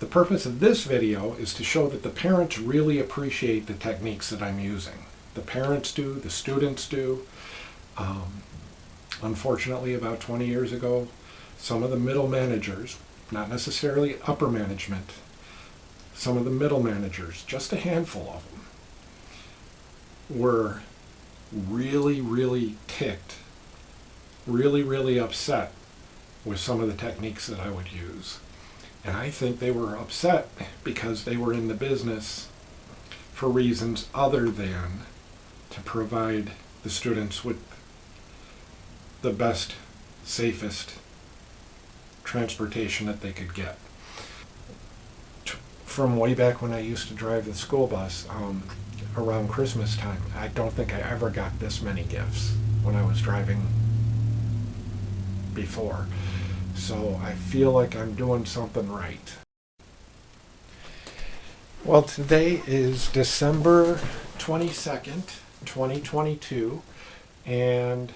The purpose of this video is to show that the parents really appreciate the techniques that I'm using. The parents do, the students do. Unfortunately, about 20 years ago, some of the middle managers, not necessarily upper management, some of the middle managers, just a handful of them, were really ticked, really upset with some of the techniques that I would use. And I think they were upset because they were in the business for reasons other than to provide the students with the best, safest transportation that they could get. From way back when I used to drive the school bus, around Christmas time, I don't think I ever got this many gifts when I was driving before. So I feel like I'm doing something right. Well, today is December 22nd, 2022, and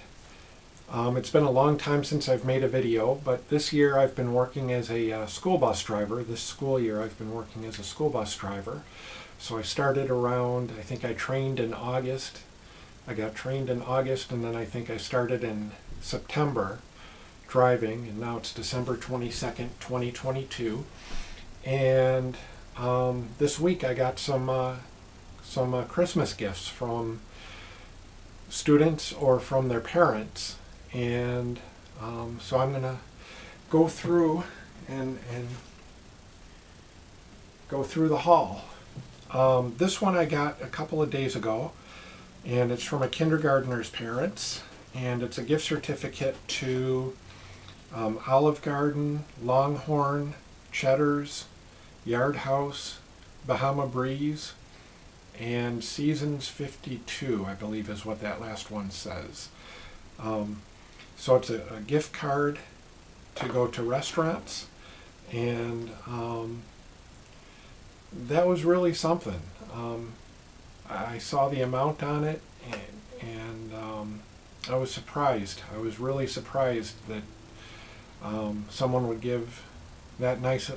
it's been a long time since I've made a video, but this year I've been working as a school bus driver. This school year I've been working as a school bus driver. So I started around, I think I trained in August. I got trained in August, and then I think I started in September driving, and now it's December 22nd, 2022. And this week I got some Christmas gifts from students or from their parents. And so I'm going to go through and go through the haul. This one I got a couple of days ago, and it's from a kindergartner's parents, and it's a gift certificate to Olive Garden, Longhorn, Cheddar's, Yard House, Bahama Breeze, and Seasons 52, I believe is what that last one says. So it's a gift card to go to restaurants, and that was really something. I saw the amount on it, and I was surprised. I was really surprised that someone would give that what's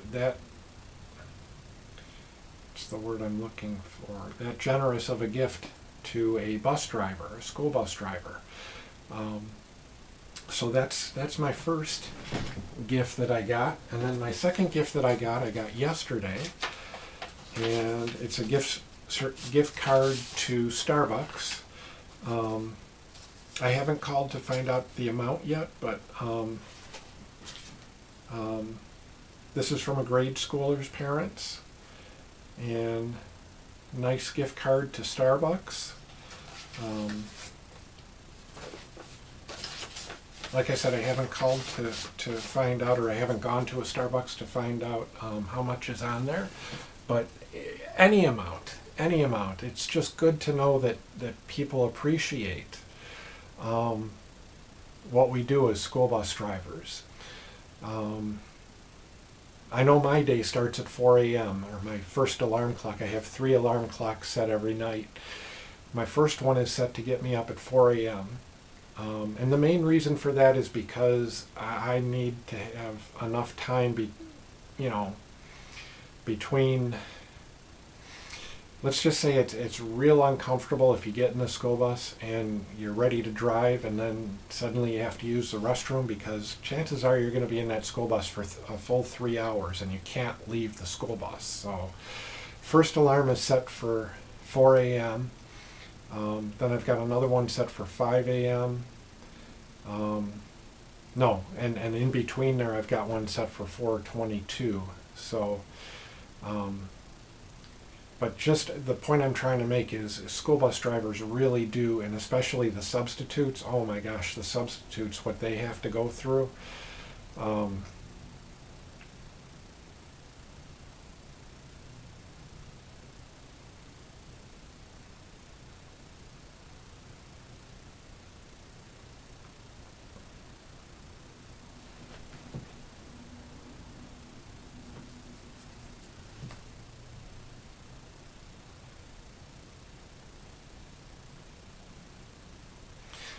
the word I'm looking for, that generous of a gift to a bus driver, a school bus driver. So that's my first gift that I got. And then my second gift that I got yesterday, and it's a gift card to Starbucks. I haven't called to find out the amount yet, but this is from a grade schooler's parents, and nice gift card to Starbucks. Like I said, I haven't called to find out, or I haven't gone to a Starbucks to find out how much is on there. But any amount. It's just good to know that people appreciate what we do as school bus drivers. I know my day starts at 4 a.m. or my first alarm clock. I have 3 alarm clocks set every night. My first one is set to get me up at 4 a.m. And the main reason for that is because I need to have enough time between, let's just say it's real uncomfortable if you get in a school bus and you're ready to drive and then suddenly you have to use the restroom, because chances are you're going to be in that school bus for a full 3 hours and you can't leave the school bus. So first alarm is set for 4 a.m. Then I've got another one set for 5 a.m. And in between there I've got one set for 4:22. So but just the point I'm trying to make is school bus drivers really do, and especially the substitutes, oh my gosh, the substitutes, what they have to go through.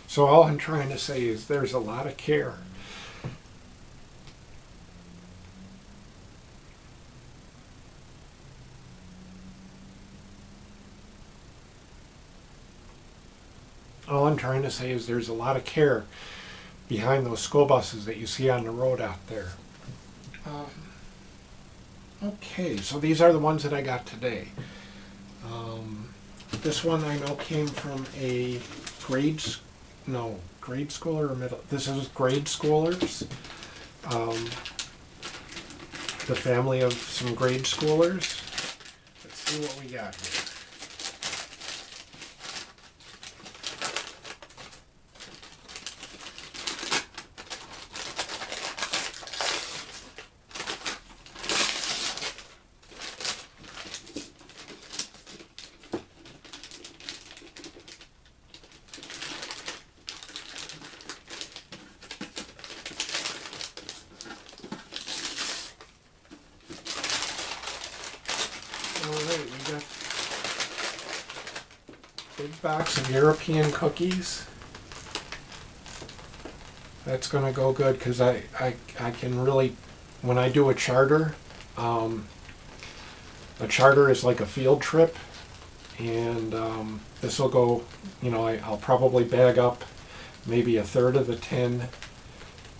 So all I'm trying to say is there's a lot of care. all I'm trying to say is there's a lot of care behind those school buses that you see on the road out there. Okay, so these are the ones that I got today. This one I know came from a grade schooler or middle. This is grade schoolers. The family of some grade schoolers. Let's see what we got here. Alright, we got a big box of European cookies. That's going to go good because I can really, when I do a charter is like a field trip, and this will go, I'll probably bag up maybe a third of the tin,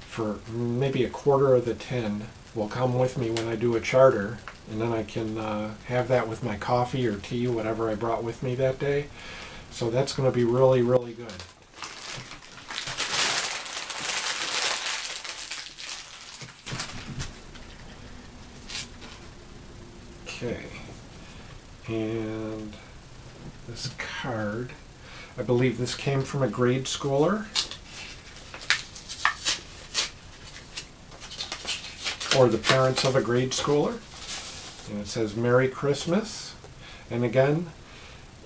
for maybe a quarter of the tin will come with me when I do a charter, and then I can have that with my coffee or tea, whatever I brought with me that day. So that's going to be really, really good. Okay, and this card, I believe this came from a grade schooler, or the parents of a grade schooler, and it says Merry Christmas. And again,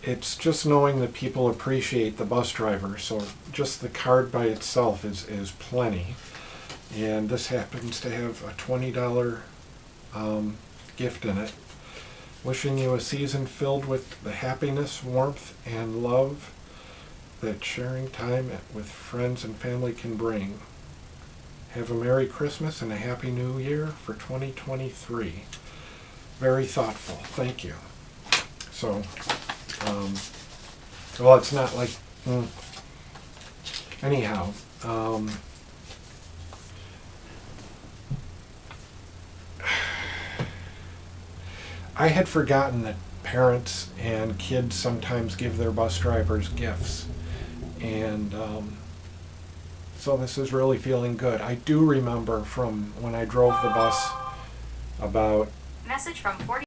it's just knowing that people appreciate the bus driver, so just the card by itself is plenty. And this happens to have a $20 gift in it. Wishing you a season filled with the happiness, warmth, and love that sharing time with friends and family can bring. Have a Merry Christmas and a Happy New Year for 2023. Very thoughtful. Thank you. So, well, it's not like, anyhow, I had forgotten that parents and kids sometimes give their bus drivers gifts, and so this is really feeling good. I do remember from when I drove the bus about... Message from 40...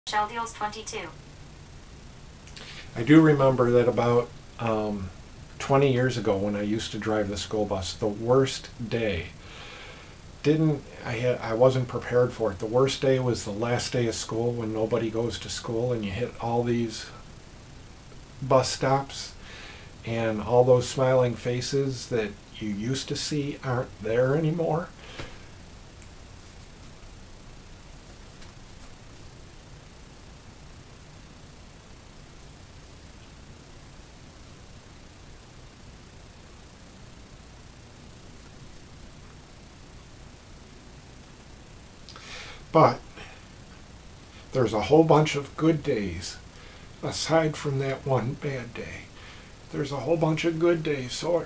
Shell deals 22. I do remember that about 20 years ago when I used to drive the school bus, the worst day, I wasn't prepared for it. The worst day was the last day of school when nobody goes to school, and you hit all these bus stops and all those smiling faces that you used to see aren't there anymore. But there's a whole bunch of good days aside from that one bad day. There's a whole bunch of good days. So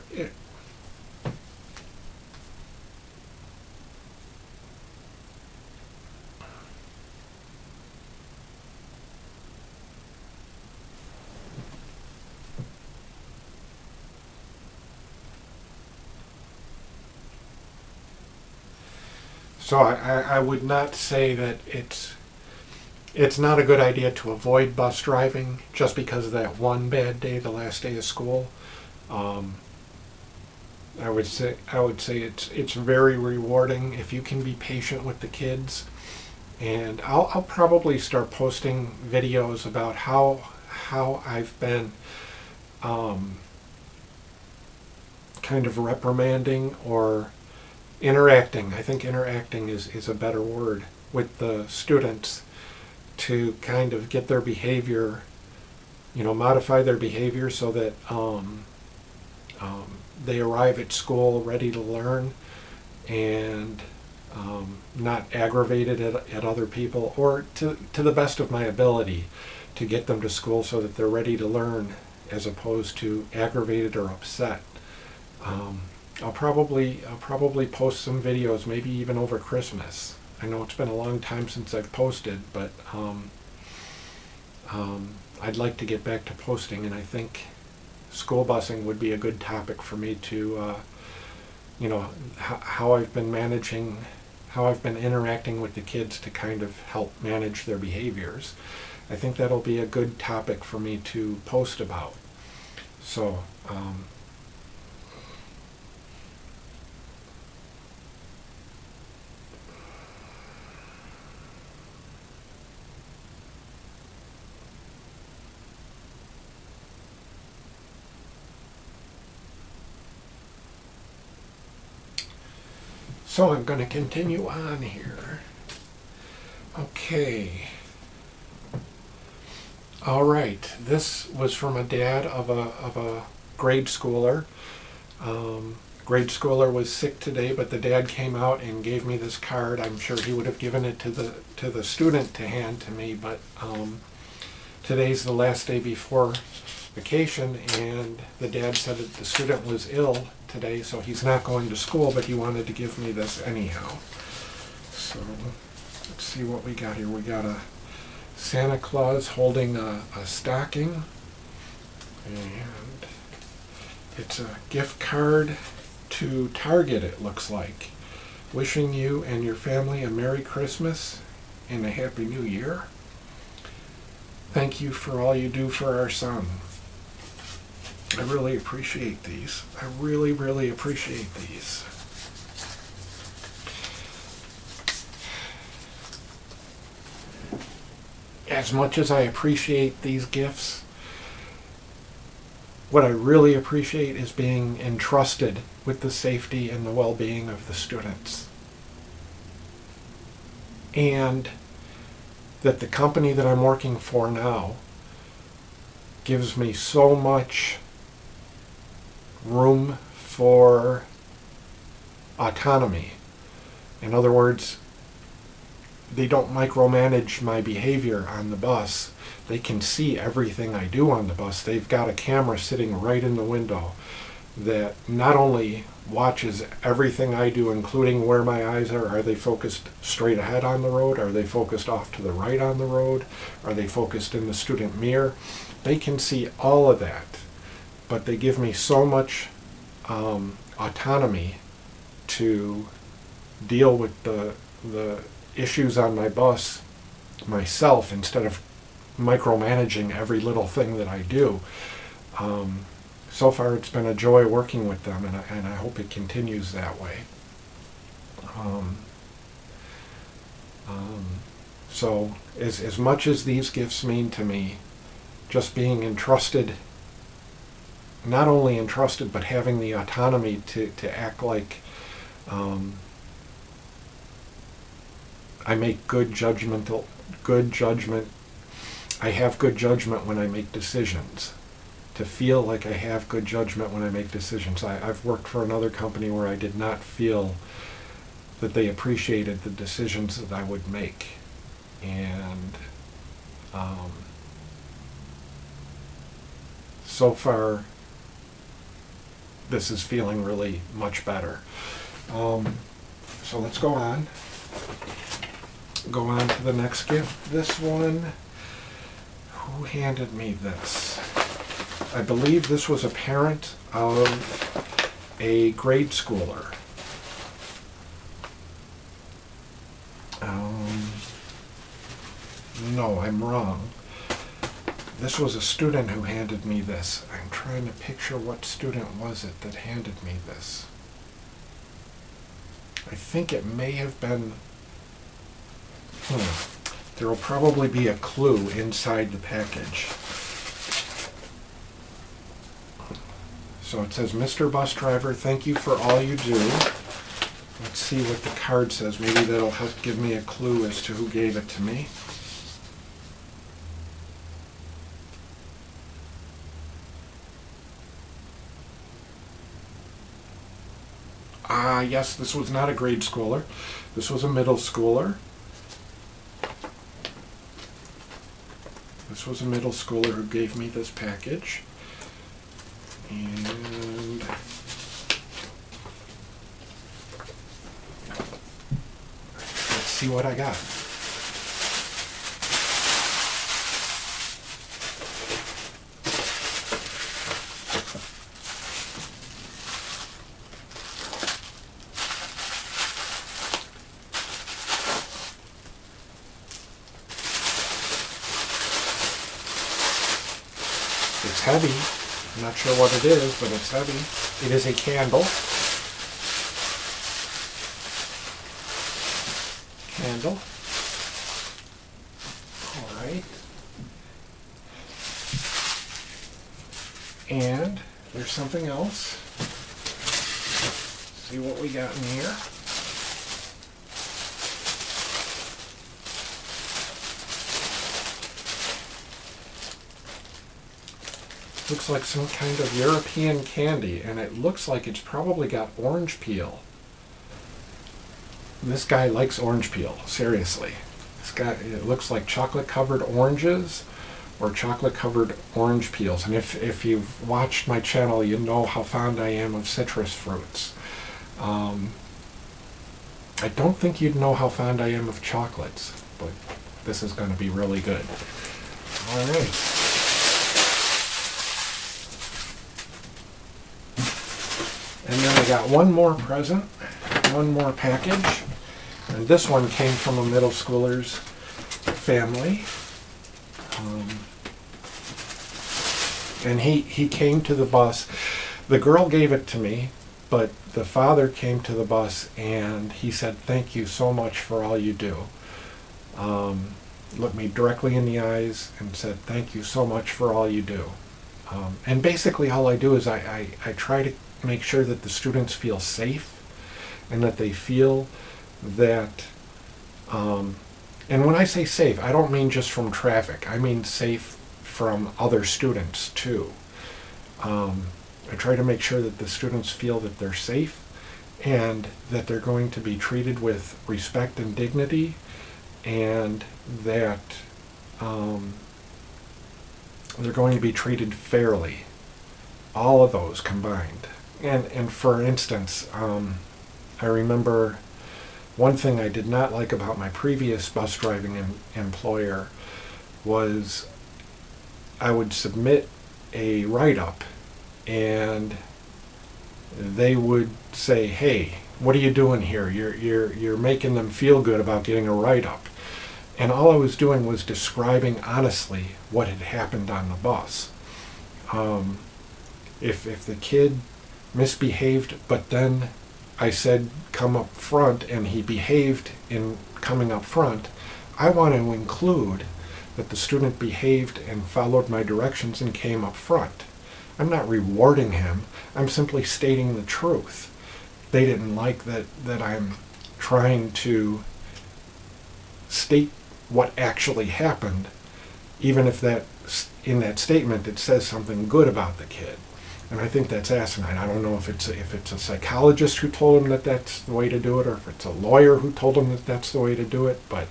I would not say that it's not a good idea to avoid bus driving just because of that one bad day, the last day of school. I would say it's very rewarding if you can be patient with the kids. And I'll probably start posting videos about how I've been kind of reprimanding or interacting. I think interacting is a better word with the students to kind of get their behavior, modify their behavior so that they arrive at school ready to learn and not aggravated at other people, or to the best of my ability to get them to school so that they're ready to learn as opposed to aggravated or upset. I'll probably post some videos, maybe even over Christmas. I know it's been a long time since I've posted, but I'd like to get back to posting, and I think school busing would be a good topic for me to, how I've been managing, how I've been interacting with the kids to kind of help manage their behaviors. I think that'll be a good topic for me to post about. So, So I'm going to continue on here. Okay. All right. This was from a dad of a grade schooler. Grade schooler was sick today, but the dad came out and gave me this card. I'm sure he would have given it to the student to hand to me, but today's the last day before vacation, and the dad said that the student was ill today, so he's not going to school, but he wanted to give me this anyhow. So let's see what we got here. We got a Santa Claus holding a stocking, and it's a gift card to Target, it looks like. Wishing you and your family a Merry Christmas and a Happy New Year. Thank you for all you do for our son. I really appreciate these. I really, really appreciate these. As much as I appreciate these gifts, what I really appreciate is being entrusted with the safety and the well-being of the students. And that the company that I'm working for now gives me so much room for autonomy. In other words, they don't micromanage my behavior on the bus. They can see everything I do on the bus. They've got a camera sitting right in the window that not only watches everything I do, including where my eyes are. Are they focused straight ahead on the road? Are they focused off to the right on the road? Are they focused in the student mirror? They can see all of that, but they give me so much autonomy to deal with the issues on my bus myself instead of micromanaging every little thing that I do. So far it's been a joy working with them, and I hope it continues that way. So as much as these gifts mean to me, just being entrusted, not only entrusted, but having the autonomy to act like I make good judgment. I have good judgment when I make decisions. To feel like I have good judgment when I make decisions. I've worked for another company where I did not feel that they appreciated the decisions that I would make. And so far, this is feeling really much better. So let's go on. Go on to the next gift. This one, who handed me this? I believe this was a parent of a grade schooler. No, I'm wrong. This was a student who handed me this. I'm trying to picture what student was it that handed me this. I think it may have been... There will probably be a clue inside the package. So it says, Mr. Bus Driver, thank you for all you do. Let's see what the card says. Maybe that'll help give me a clue as to who gave it to me. Yes, this was not a grade schooler. This was a middle schooler. This was a middle schooler who gave me this package. And let's see what I got. It's heavy. I'm not sure what it is, but it's heavy. It is a candle. Candle. All right. And there's something else. See what we got in here. Looks like some kind of European candy, and it looks like it's probably got orange peel. This guy likes orange peel, seriously. It looks like chocolate covered oranges or chocolate covered orange peels. And if you've watched my channel, you know how fond I am of citrus fruits. I don't think you'd know how fond I am of chocolates, but this is going to be really good. All right. And then I got one more present, one more package, and this one came from a middle schooler's family. And he came to the bus. The girl gave it to me, but the father came to the bus and he said, "Thank you so much for all you do." Looked me directly in the eyes and said, "Thank you so much for all you do." And basically all I do is I try to make sure that the students feel safe and that they feel that, and when I say safe, I don't mean just from traffic. I mean safe from other students too. I try to make sure that the students feel that they're safe and that they're going to be treated with respect and dignity, and that they're going to be treated fairly. All of those combined. And for instance, I remember one thing I did not like about my previous bus driving employer was I would submit a write-up and they would say, "Hey, what are you doing here? You're making them feel good about getting a write-up." And all I was doing was describing honestly what had happened on the bus. If the kid misbehaved, but then I said come up front and he behaved in coming up front, I want to include that the student behaved and followed my directions and came up front. I'm not rewarding him, I'm simply stating the truth. They didn't like that I'm trying to state what actually happened, even if that in that statement it says something good about the kid. And I think that's asinine. I don't know if it's a psychologist who told him that that's the way to do it, or if it's a lawyer who told him that that's the way to do it. But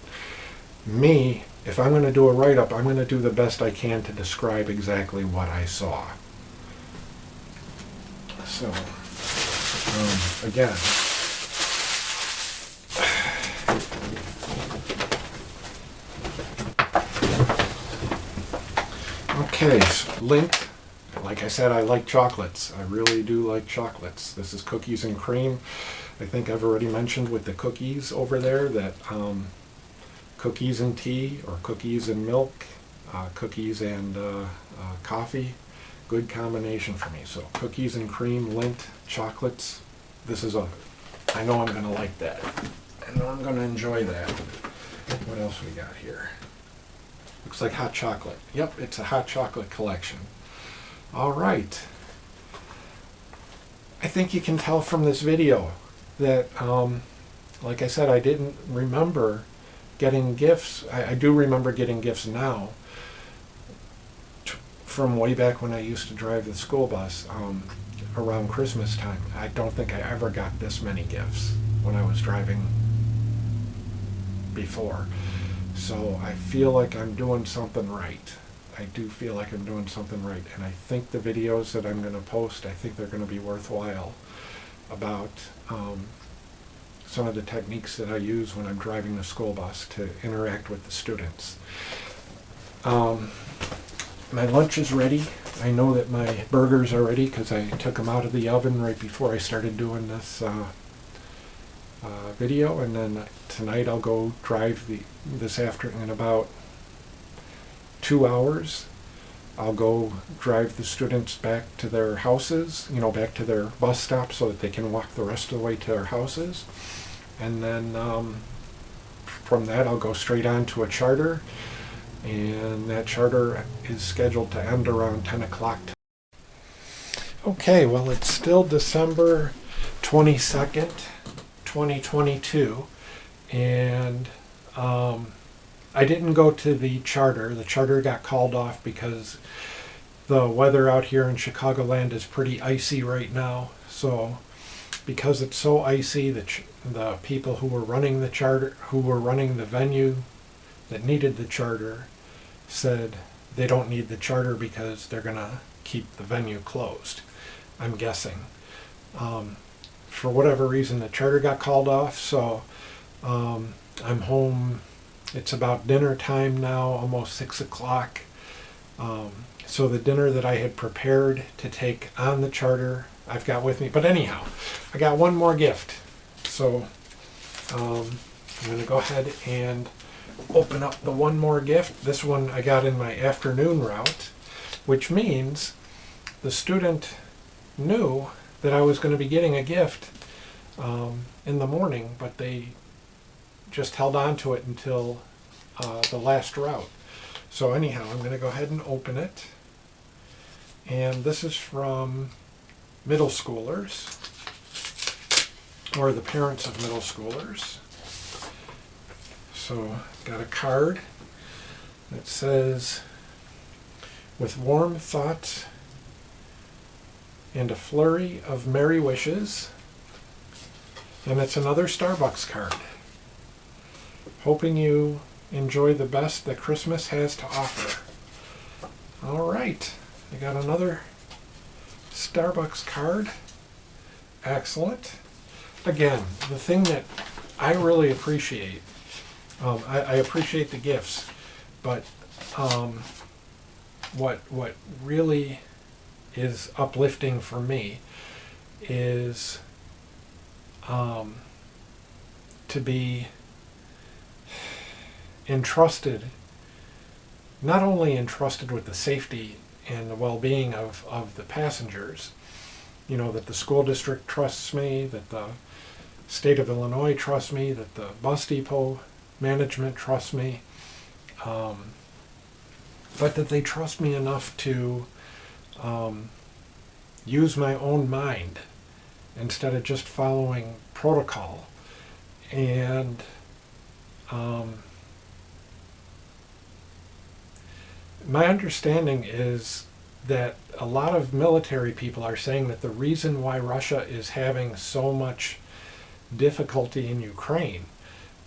me, if I'm going to do a write-up, I'm going to do the best I can to describe exactly what I saw. So, again, okay, so link. Like I said, I like chocolates. I really do like chocolates. This is cookies and cream. I think I've already mentioned with the cookies over there that cookies and tea or cookies and milk, cookies and coffee, good combination for me. So cookies and cream, Lindt, chocolates. I know I'm going to like that. I know I'm going to enjoy that. What else we got here? Looks like hot chocolate. Yep, it's a hot chocolate collection. All right. I think you can tell from this video that, like I said, I didn't remember getting gifts. I do remember getting gifts now from way back when I used to drive the school bus. around Christmas time. I don't think I ever got this many gifts when I was driving before. So I feel like I'm doing something right. I do feel like I'm doing something right. And I think the videos that I'm going to post, I think they're going to be worthwhile about some of the techniques that I use when I'm driving the school bus to interact with the students. My lunch is ready. I know that my burgers are ready because I took them out of the oven right before I started doing this video, and then tonight I'll go drive this afternoon in about 2 hours. I'll go drive the students back to their houses, back to their bus stop so that they can walk the rest of the way to their houses. And then from that I'll go straight on to a charter, and that charter is scheduled to end around 10 o'clock. Okay, well, it's still December 22nd, 2022, and I didn't go to the charter. The charter got called off because the weather out here in Chicagoland is pretty icy right now. So because it's so icy, the people who were running the charter, who were running the venue that needed the charter, said they don't need the charter because they're going to keep the venue closed, I'm guessing. For whatever reason, the charter got called off, so I'm home. It's about dinner time now, almost 6 o'clock. So the dinner that I had prepared to take on the charter, I've got with me. But anyhow, I got one more gift. So I'm going to go ahead and open up the one more gift. This one I got in my afternoon route, which means the student knew that I was going to be getting a gift in the morning, but they just held on to it until the last route. So anyhow, I'm going to go ahead and open it. And this is from middle schoolers, or the parents of middle schoolers. So got a card that says, "With warm thoughts and a flurry of merry wishes." And it's another Starbucks card. "Hoping you enjoy the best that Christmas has to offer." All right, I got another Starbucks card. Excellent. Again, the thing that I really appreciate, I appreciate the gifts, but what really is uplifting for me is to be entrusted, not only entrusted with the safety and the well-being of the passengers, that the school district trusts me, that the state of Illinois trusts me, that the bus depot management trusts me, but that they trust me enough to use my own mind instead of just following protocol. And my understanding is that a lot of military people are saying that the reason why Russia is having so much difficulty in Ukraine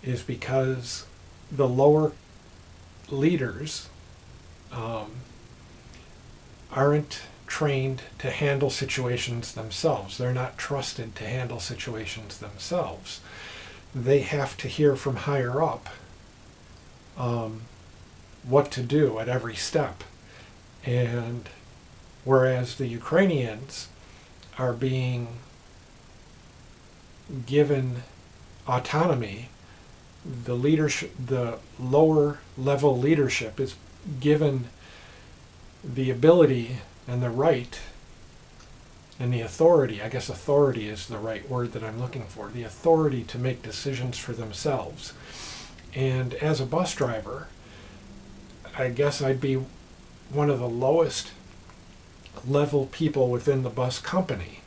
is because the lower leaders aren't trained to handle situations themselves. They're not trusted to handle situations themselves. They have to hear from higher up what to do at every step. And whereas the Ukrainians are being given autonomy, the leadership, the lower level leadership is given the ability and the right and the authority, I guess authority is the right word that I'm looking for, the authority to make decisions for themselves. And as a bus driver, I guess I'd be one of the lowest level people within the bus company.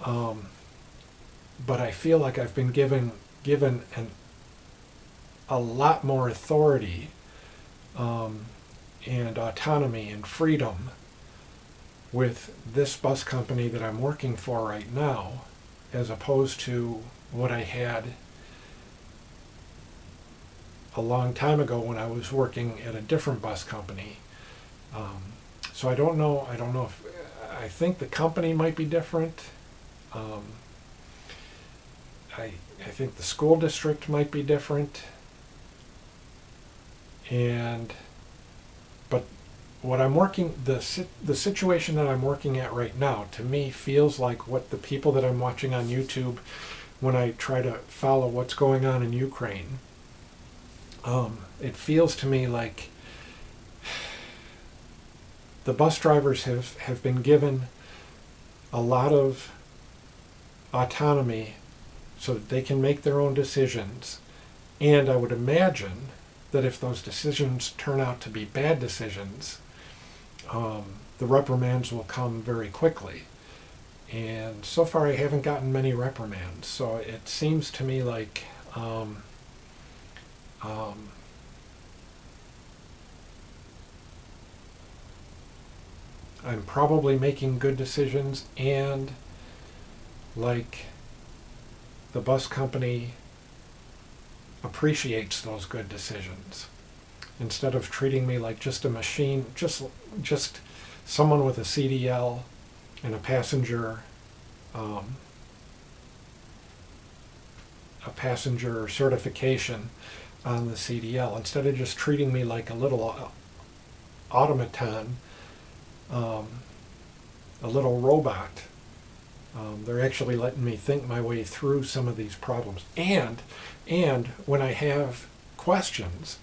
But I feel like I've been given a lot more authority and autonomy and freedom with this bus company that I'm working for right now, as opposed to what I had a long time ago when I was working at a different bus company. So I don't know. If I think the company might be different. I think the school district might be different. But what I'm working, the situation that I'm working at right now, to me feels like what the people that I'm watching on YouTube, when I try to follow what's going on in Ukraine, it feels to me like the bus drivers have been given a lot of autonomy so that they can make their own decisions. And I would imagine that if those decisions turn out to be bad decisions, the reprimands will come very quickly. And so far I haven't gotten many reprimands. So it seems to me like I'm probably making good decisions, and like the bus company appreciates those good decisions instead of treating me like just a machine, just someone with a CDL and a passenger certification on the CDL, instead of just treating me like a little automaton, a little robot. They're actually letting me think my way through some of these problems. And when I have questions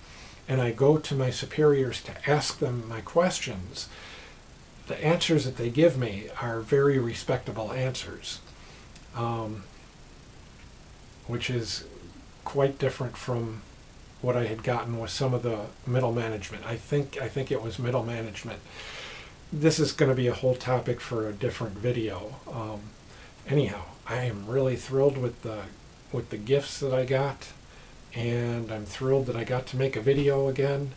and I go to my superiors to ask them my questions, the answers that they give me are very respectable answers, which is quite different from what I had gotten with some of the middle management. I think it was middle management. This is going to be a whole topic for a different video. Anyhow, I am really thrilled with the gifts that I got, and I'm thrilled that I got to make a video again.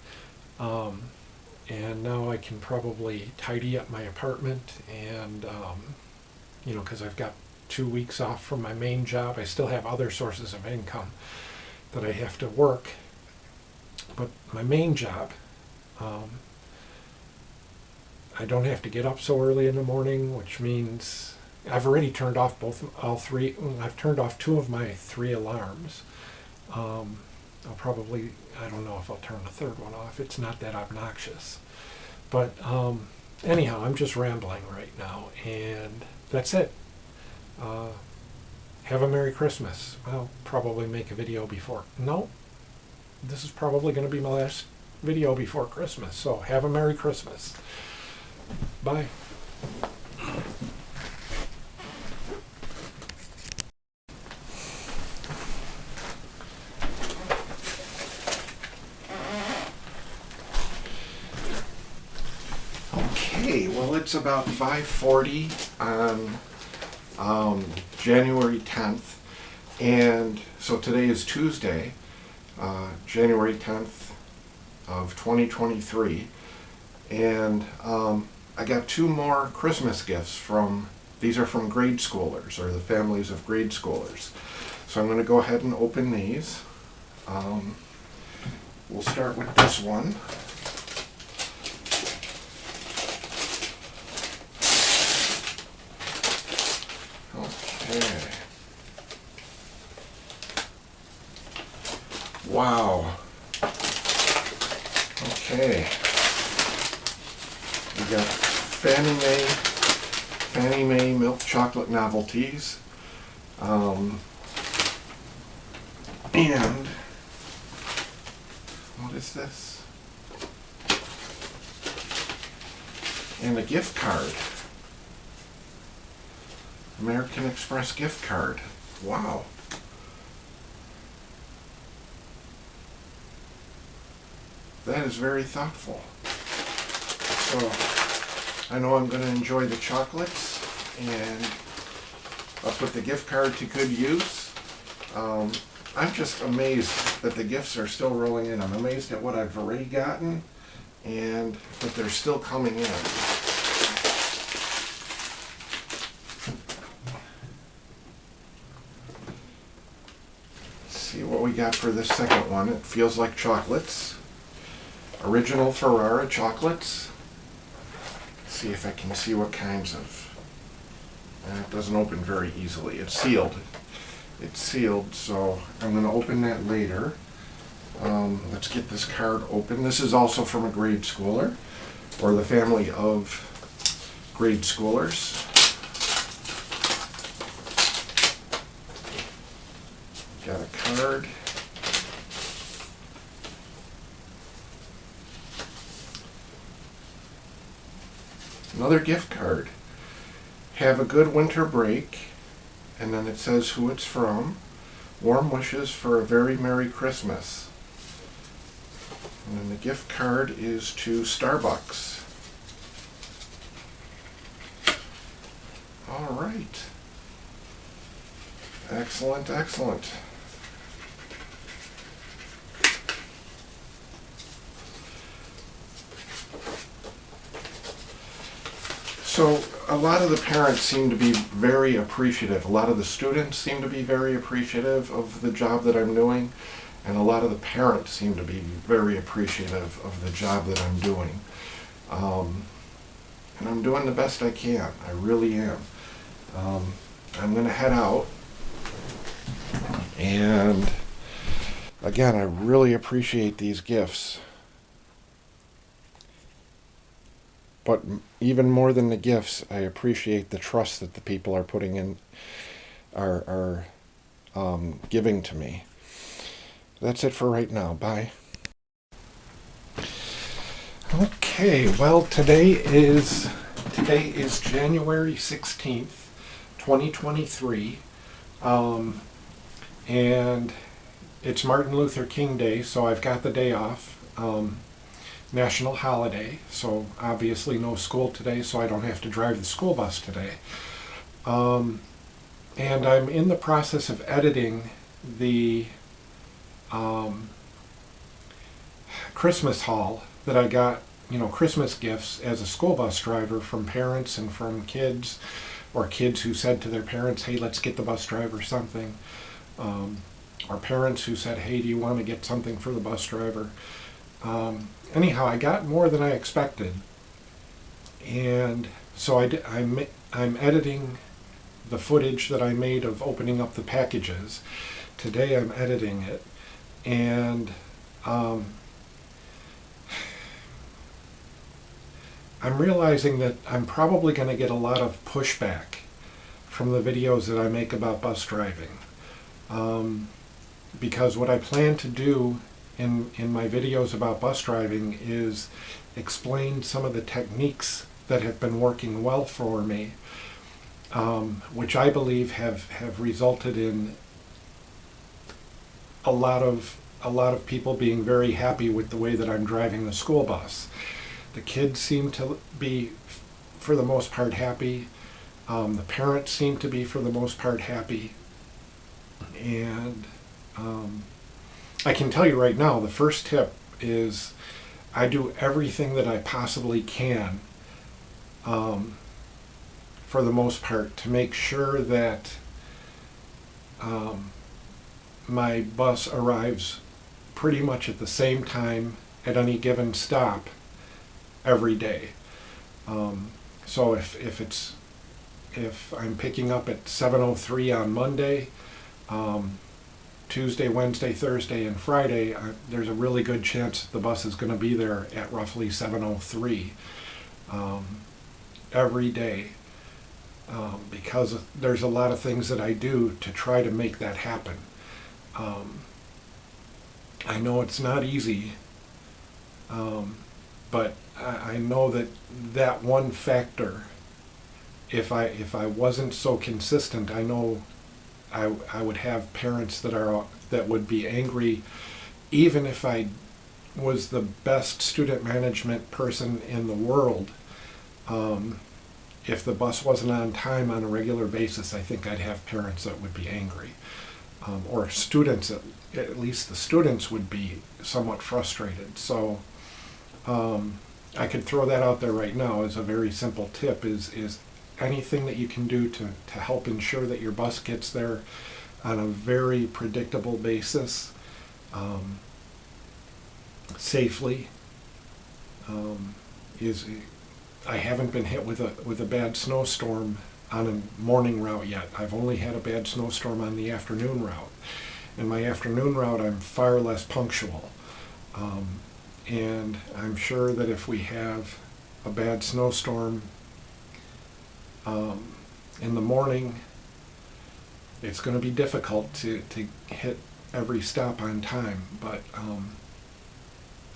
And now I can probably tidy up my apartment, and because I've got 2 weeks off from my main job. I still have other sources of income that I have to work, but my main job, I don't have to get up so early in the morning, which means I've already turned off I've turned off 2 of my 3 alarms. I don't know if I'll turn the 3rd one off. It's not that obnoxious. But anyhow, I'm just rambling right now, and that's it. Have a Merry Christmas. I'll probably make a video before. No, this is probably going to be my last video before Christmas, so have a Merry Christmas. Bye. Okay, well, it's about 5:40 on January 10th, and so today is Tuesday, January 10th of 2023, and I got 2 more Christmas gifts these are from grade schoolers, or the families of grade schoolers. So I'm going to go ahead and open these. We'll start with this one. Okay. Wow. Okay. We got Fannie Mae milk chocolate novelties. And what is this? And a gift card. American Express gift card. Wow. That is very thoughtful. So I know I'm going to enjoy the chocolates, and I'll put the gift card to good use. I'm just amazed that the gifts are still rolling in. I'm amazed at what I've already gotten, and that they're still coming in. got for this second one. It feels like chocolates. Original Ferrara chocolates. Let's see if I can see what kinds of. It doesn't open very easily. It's sealed. It's sealed, so I'm going to open that later. Let's get this card open. This is also from a grade schooler, or the family of grade schoolers. Got a card. Another gift card. Have a good winter break. And then it says who it's from. Warm wishes for a very Merry Christmas. And then the gift card is to Starbucks. All right. Excellent, excellent. So a lot of the parents seem to be very appreciative. A lot of the students seem to be very appreciative of the job that I'm doing. And a lot of the parents seem to be very appreciative of the job that I'm doing. And I'm doing the best I can. I really am. I'm going to head out. And again, I really appreciate these gifts. But even more than the gifts, I appreciate the trust that the people are putting in, are giving to me. That's it for right now. Bye. Okay, well, today is January 16th, 2023. And it's Martin Luther King Day, so I've got the day off. National holiday, so obviously no school today, so I don't have to drive the school bus today. And I'm in the process of editing the Christmas haul that I got, Christmas gifts as a school bus driver from parents and from kids, or kids who said to their parents, hey, let's get the bus driver something, or parents who said, hey, do you want to get something for the bus driver? Anyhow, I got more than I expected, and so I'm editing the footage that I made of opening up the packages. Today I'm editing it, and I'm realizing that I'm probably going to get a lot of pushback from the videos that I make about bus driving, because what I plan to do in my videos about bus driving is explain some of the techniques that have been working well for me, which I believe have resulted in a lot of people being very happy with the way that I'm driving the school bus. The kids seem to be, for the most part, happy. The parents seem to be, for the most part, happy. And I can tell you right now, the first tip is I do everything that I possibly can, for the most part, to make sure that my bus arrives pretty much at the same time at any given stop every day. So if I'm picking up at 7:03 on Monday, Tuesday, Wednesday, Thursday, and Friday, there's a really good chance the bus is going to be there at roughly 7:03 every day, because there's a lot of things that I do to try to make that happen. I know it's not easy, but I know that one factor, if I wasn't so consistent, I know I would have parents that would be angry, even if I was the best student management person in the world. If the bus wasn't on time on a regular basis, I think I'd have parents that would be angry, or students, at least the students would be somewhat frustrated. So I could throw that out there right now as a very simple tip, is anything that you can do to help ensure that your bus gets there on a very predictable basis, um, safely. Is I haven't been hit with a bad snowstorm on a morning route yet. I've only had a bad snowstorm on the afternoon route. In my afternoon route, I'm far less punctual. And I'm sure that if we have a bad snowstorm in the morning, it's going to be difficult to hit every stop on time. But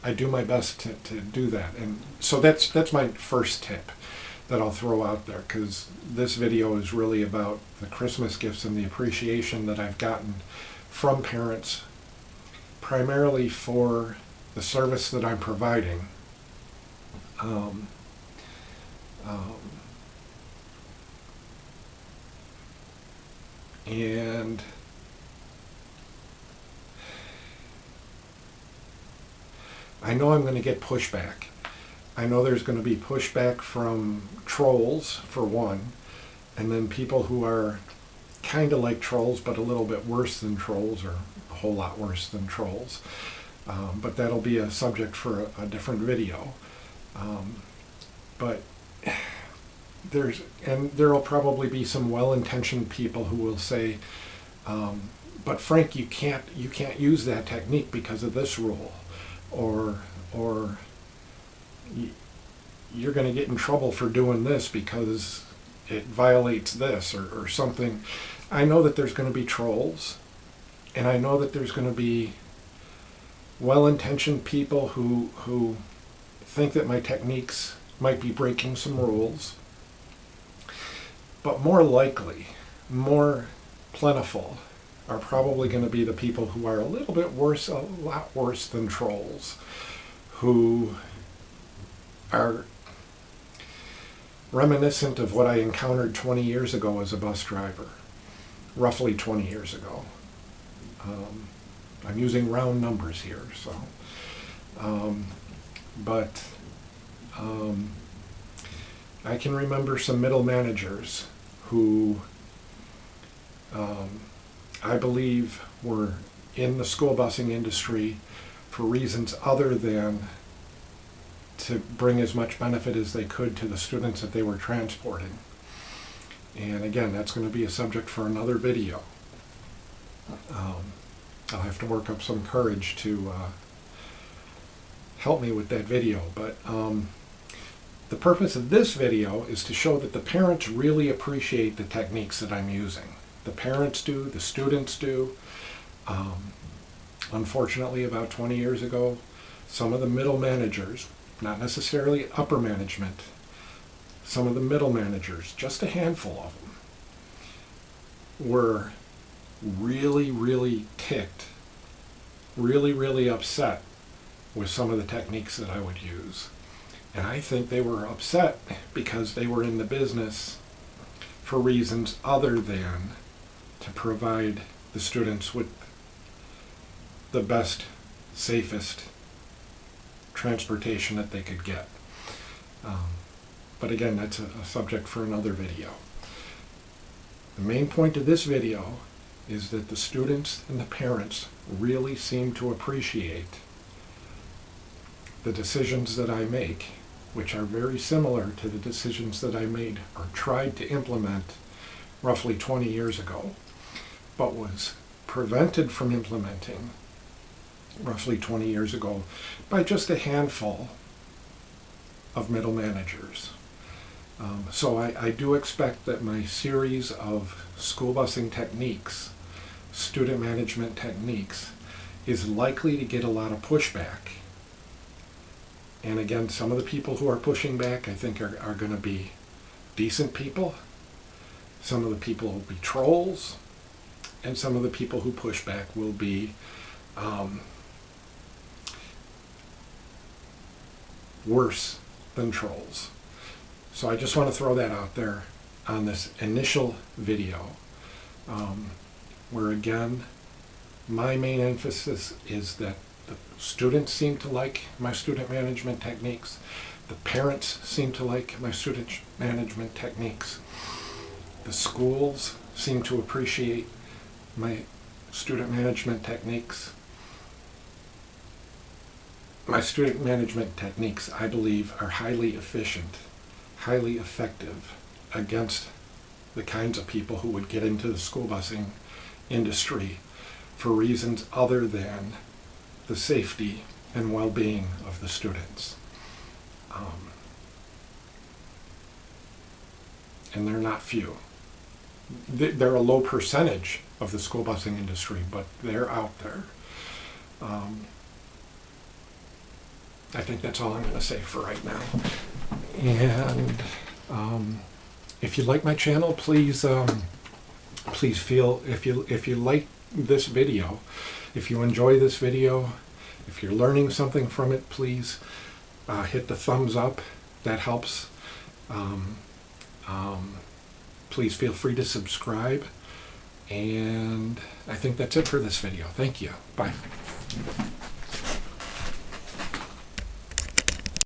I do my best to do that. And so that's my first tip that I'll throw out there, because this video is really about the Christmas gifts and the appreciation that I've gotten from parents, primarily for the service that I'm providing. And I know I'm going to get pushback. I know there's going to be pushback from trolls, for one, and then people who are kind of like trolls but a little bit worse than trolls, or a whole lot worse than trolls. But that'll be a subject for a different video. But there'll probably be some well-intentioned people who will say, but Frank, you can't use that technique because of this rule, or you're going to get in trouble for doing this because it violates this, or something. I know that there's going to be trolls, and I know that there's going to be well-intentioned people who think that my techniques might be breaking some rules. But more likely, more plentiful, are probably going to be the people who are a little bit worse, a lot worse than trolls, who are reminiscent of what I encountered 20 years ago as a bus driver, roughly 20 years ago. I'm using round numbers here, so. I can remember some middle managers who I believe were in the school busing industry for reasons other than to bring as much benefit as they could to the students that they were transporting. And again, that's going to be a subject for another video. I'll have to work up some courage to help me with that video. But the purpose of this video is to show that the parents really appreciate the techniques that I'm using. The parents do, the students do. Unfortunately, about 20 years ago, some of the middle managers, not necessarily upper management, some of the middle managers, just a handful of them, were really, really ticked, really, really upset with some of the techniques that I would use. And I think they were upset because they were in the business for reasons other than to provide the students with the best, safest transportation that they could get. But again, that's a subject for another video. The main point of this video is that the students and the parents really seem to appreciate the decisions that I make, which are very similar to the decisions that I made or tried to implement roughly 20 years ago, but was prevented from implementing roughly 20 years ago by just a handful of middle managers. So I do expect that my series of school busing techniques, student management techniques, is likely to get a lot of pushback. And again, some of the people who are pushing back, I think, are going to be decent people. Some of the people will be trolls. And some of the people who push back will be worse than trolls. So I just want to throw that out there on this initial video, where again, my main emphasis is that the students seem to like my student management techniques. The parents seem to like my student management techniques. The schools seem to appreciate my student management techniques. my student management techniques, I believe, are highly efficient, highly effective against the kinds of people who would get into the school busing industry for reasons other than the safety and well-being of the students. And they're not few. They're a low percentage of the school busing industry, but they're out there. I think that's all I'm going to say for right now. And if you like my channel, please feel, if you like this video, if you enjoy this video, if you're learning something from it, please hit the thumbs up. That helps. Please feel free to subscribe. And I think that's it for this video. Thank you. Bye.